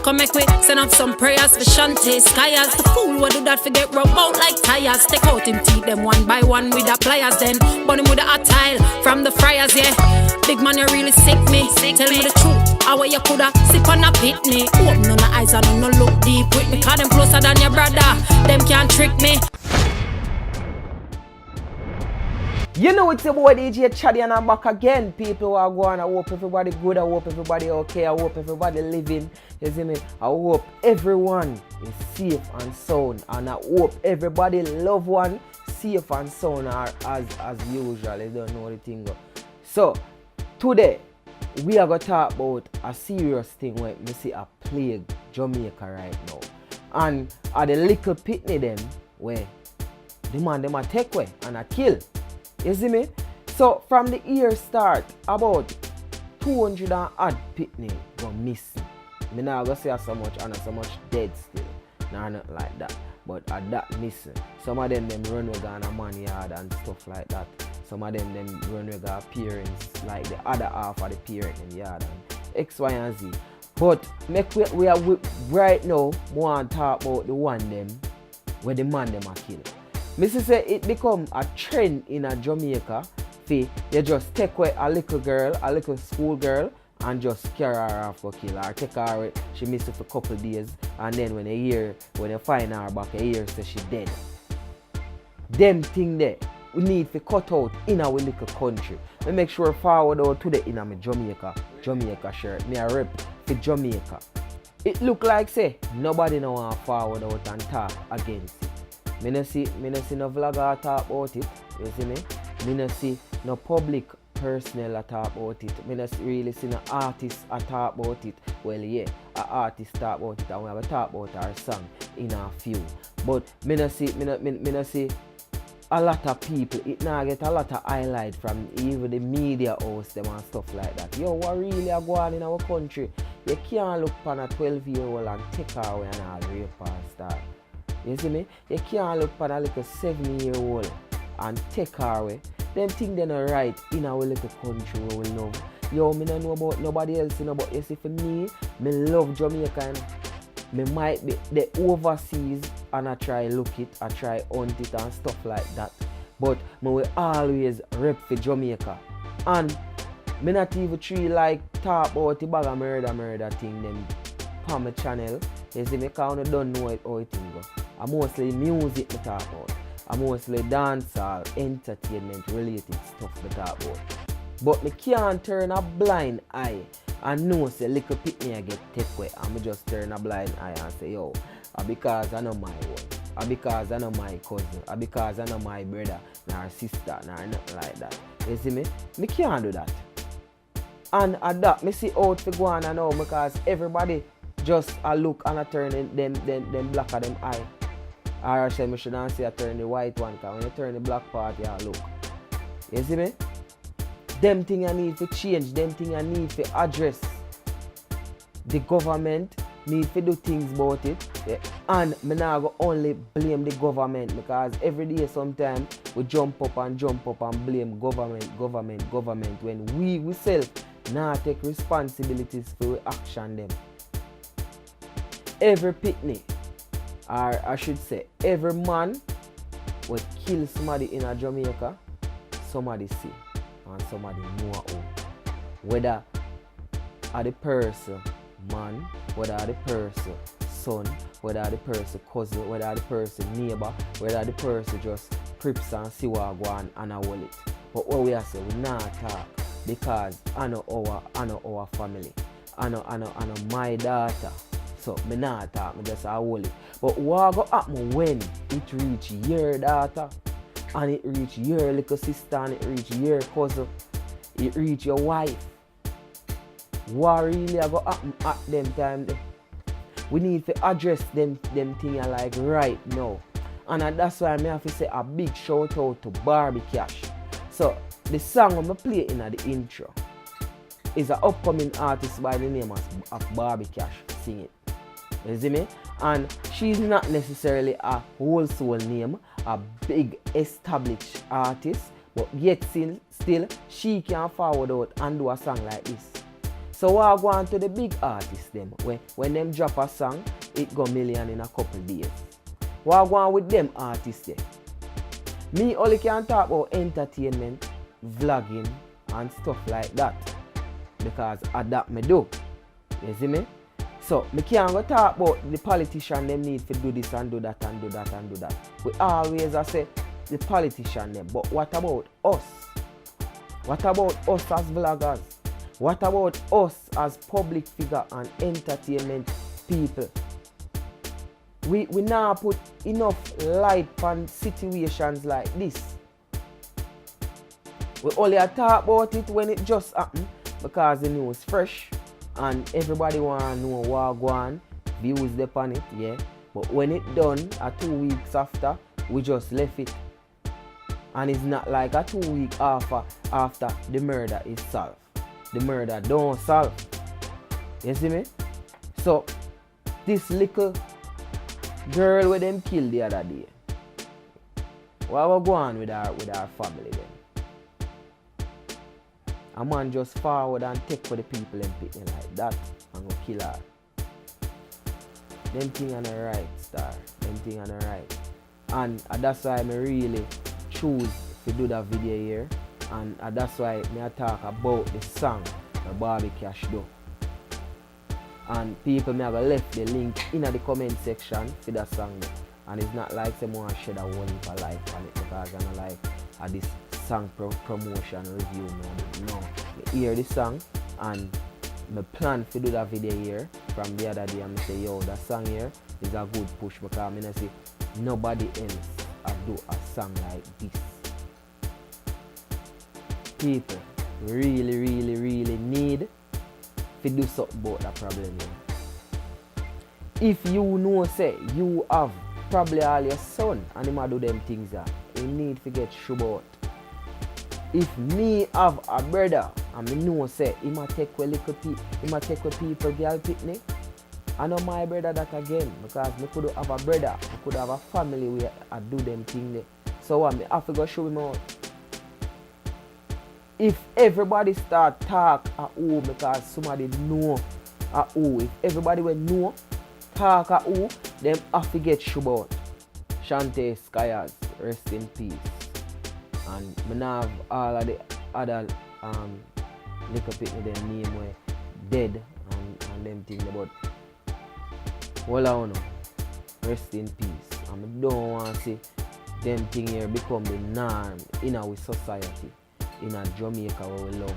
Come make we send up some prayers for Shante. Skyers, the fool what do that forget rub out like tires. Take out him teeth them one by one with the pliers. Then burn him with a hot tile from the fryers, yeah. Big man, you really sick me. Tell me the truth, how you coulda sip on a pitney. Open on the eyes and no look deep with me. Cause them closer than your brother, them can't trick me. You know it's your boy DJ Chaddy and I'm back again. People who are going, I hope everybody good, I hope everybody okay, I hope everybody living. You see me? I hope everyone is safe and sound, and I hope everybody loved one safe and sound are as usual. You don't know the thing. So today we are gonna talk about a serious thing where we see a plague Jamaica right now. And are the little pitney them where the man them a take away and a kill. You see me? So from the year start, about 200 and odd pitney go missing. Me not gonna say so much and so much dead still. Nah, not like that. But at that missing. Some of them run with a man yard and stuff like that. Some of them run with a parents, like the other half of the parent in yard and X, Y, and Z. But we are right now want to talk about the one them where the man them are killed. Missy say it become a trend in a Jamaica for you just take away a little girl, a little school girl, and just carry her off for kill her. Take her away, she miss it for a couple of days, and then when you find her back, a year say she dead. Them thing there, we need to cut out in our little country. We make sure forward out today in my Jamaica shirt. Me a rep for Jamaica. It look like say nobody no want forward out and talk against it. Me no see no vlogger talk about it, you see me? Me no see no public personnel talk about it. Me no really see no artist talk about it. Well, yeah, an artist talk about it and we have to talk about our song in a few. But me no see a lot of people, it now get a lot of highlight from even the media house them and stuff like that. Yo, what really are going on in our country? You can't look upon a 12-year-old and take her away and all rape her start. You see me? You can't look upon a little 7-year-old and take her away. Them things they're not right in our little country where we love. Yo, me don't know about nobody else, you know, but you see for me love Jamaica and me might be the overseas and I try look it, I try hunt it and stuff like that. But me will always rep for Jamaica. And me not even try like talk about the bag of murder thing them on my channel. You see me, because I don't know how it thing go. I mostly music me talk about. I mostly dancehall, entertainment related stuff me talk about. But me can't turn a blind eye and know say little pitney I get take away and me just turn a blind eye and say yo, because I know my one, because I know my cousin, because I know my brother, nor sister, nor nothing like that. You see me? Me can't do that. And at that, me see out for go on and now because everybody just a look and a turn them black of them eye. Or I say me shouldn't say I turn the white one, because when you turn the black part, you look. You see me? Them thing I need to change, them thing I need to address. The government need to do things about it. Yeah. And me not go only blame the government because every day sometimes we jump up and blame government when we ourselves not take responsibilities for we action them. Every pitney, or I should say every man will kill somebody in a Jamaica, somebody see and somebody know how. Whether are the person man, whether are the person son, whether are the person cousin, whether are the person neighbor, whether are the person just crips and see what go on and a wallet. But what we are saying, we not talk because I know our family. I know my daughter. So me not talk, me just a hold it. But what go happen when it reach your daughter and it reach your little sister and it reach your cousin, it reach your wife? What really go happen at them time there? We need to address them things like right now. And that's why I have to say a big shout out to Barbie Cassh. So the song I'm play in the intro is an upcoming artist by the name of Barbie Cassh sing it. You see me? And she's not necessarily a whole soul name, a big established artist, but yet still she can forward out and do a song like this. So what go on to the big artists them? When them drop a song, it go million in a couple days. What go on with them artists there? Me only can talk about entertainment, vlogging and stuff like that. Because of that me do. You see me? So me can't go talk about the politician them need to do this and do that and do that and do that. We always say the politician them. But what about us? What about us as vloggers? What about us as public figure and entertainment people? We now put enough light on situations like this. We only talk about it when it just happens because the news fresh and everybody want to know what go on, views upon it, yeah. But when it done, 2 weeks after, we just left it. And it's not like 2 weeks after the murder is solved. The murder don't solve. You see me? So, this little girl with them killed the other day, what will go on with our family then? A man just forward and take for the people and pick me like that and go kill her. Them thing on the right, star. Them thing on the right. And that's why I really choose to do that video here. And that's why I talk about the song that Barbie Cassh do. And people may have left the link in the comment section for that song. And it's not like someone shed a whole heap of life on it because I don't like this song promotion review. No, I hear the song and I plan to do that video here from the other day and I say, yo, that song here is a good push because I see nobody else do a song like this. People really need to do something about that problem here. If you know say you have probably all your son and him do them things that you need to get sure about. If me have a brother and me know say he might take with people girl picnic, I know my brother that again because me could have a brother, I could have a family where I do them things there. So what me have to go show him out. If everybody start talk at who because somebody know at who, if everybody will know talk at who, them have to get sure about. Shante Skiers, rest in peace. And I have all of the other little people them name were dead and them things but hold on now. Rest in peace. And I don't want to see them things here become the norm in our society. In a Jamaica where we love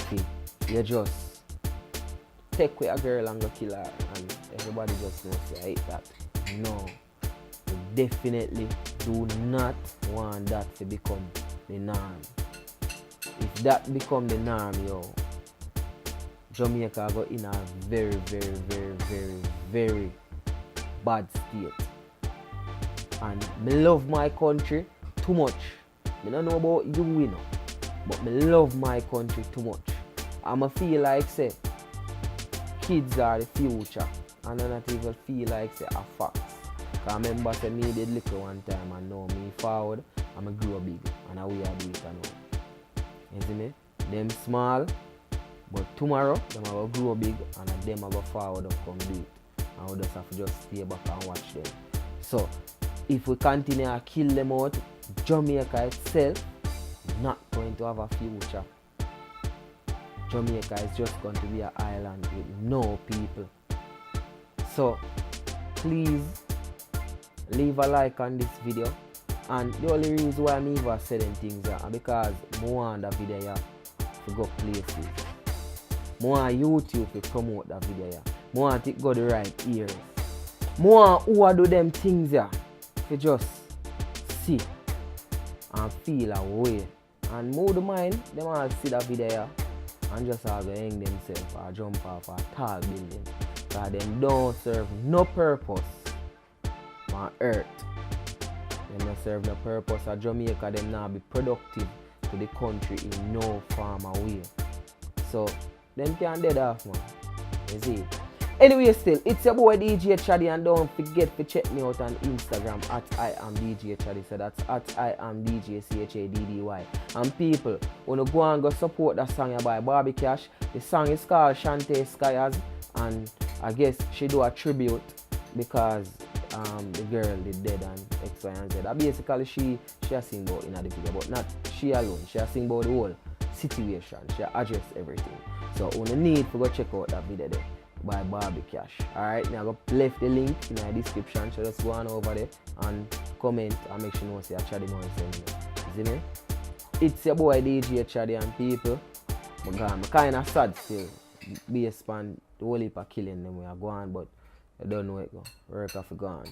see, you just take with a girl and go kill her and everybody just knows say I hate that. No. We definitely do not want that to become the norm. If that become the norm, yo, Jamaica go in a very bad state. And me love my country too much. I don't know about you, you know. But I love my country too much. And I feel like say kids are the future. And I not even feel like say a facts. Because I remember say me did little one time and now me forward and I grow big. And we are do it now. You see me? Them small, but tomorrow them will grow big and them will go forward and come do it. And we just have to just stay back and watch them. So if we continue to kill them out, Jamaica itself not going to have a future. Jamaica is just going to be an island with no people. So please leave a like on this video. And the only reason why I'm even saying things are because I want that video here to go places. I want YouTube to promote that video here. I want it to go the right ears. I want who do them things here to just see and feel a way. And more the mind, them all see that video here and just all go hang themselves or jump off a tall building. Because them don't serve no purpose on earth. Them don't serve no purpose at Jamaica, them not be productive to the country in no form or way. So them can dead off, man. You see? Anyway, still, it's your boy DJ Chaddy, and don't forget to check me out on Instagram at I am DJ Chaddy. So that's at I am DJ CHADDY. And people, wanna go and go support that song by Barbie Cassh. The song is called Shante Skiers, and I guess she do a tribute because the girl did dead and X, Y, and Z. Basically, she has sing about in the video, but not she alone. She has sing about the whole situation. She address everything. So you need to go check out that video there by Barbie Cassh. Alright, now I left the link in the description, so just go on over there and comment and make sure you know say Chaddy Moore send me. See me? It's your boy DJ Chaddy, and people, I'm kinda sad still based on the whole heap of killing them we are going, but I don't know it go. Work off gone.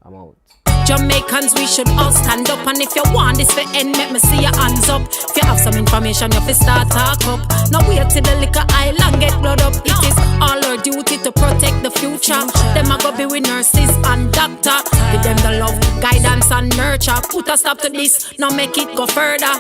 I'm out. Jamaicans, we should all stand up, and if you want this to end, make me see your hands up. If you have some information, you have to start talk up. Now wait till the liquor island get blood up. It is all our duty to protect the future. Them a go be with nurses and doctor. Give them the love, guidance and nurture. Put a stop to this, now make it go further.